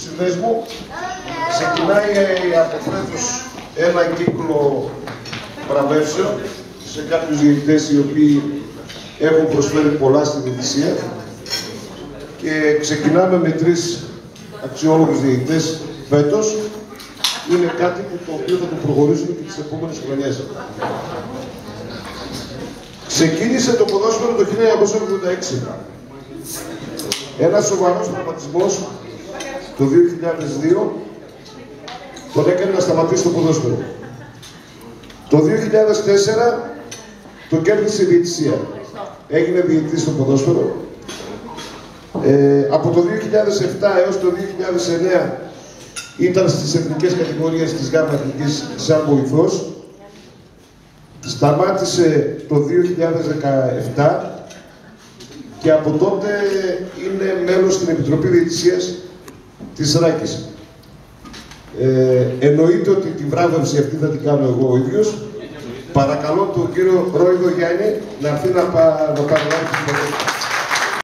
συνδέσμου. Ξεκινάει από φέτος ένα κύκλο βραβεύσεων σε κάποιους διαιτητές οι οποίοι έχουν προσφέρει πολλά στην διαιτησία και ξεκινάμε με 3 αξιόλογους διαιτητές φέτος. Είναι κάτι που το οποίο θα το προχωρήσουμε και τις επόμενες χρονιές. Ξεκίνησε το ποδόσφαιρο το 1986. Ένας σοβαρός τραυματισμός το 2002 τον έκανε να σταματήσει το ποδόσφαιρο. Το 2004 τον κέρδισε η διαιτησία. Έγινε διαιτητής στο ποδόσφαιρο. Από το 2007 έως το 2009 ήταν στις εθνικές κατηγορίες της ΓΑΜΑ Εθνικής σαν βοηθός. Σταμάτησε το 2017 και από τότε είναι μέλος στην Επιτροπή Διαιτησίας της Ράκης. Εννοείται ότι τη βράβευση αυτή θα την κάνω εγώ ο ίδιος. Παρακαλώ τον κύριο Ρόιδο Γιάννη να έρθει να παραλάβει την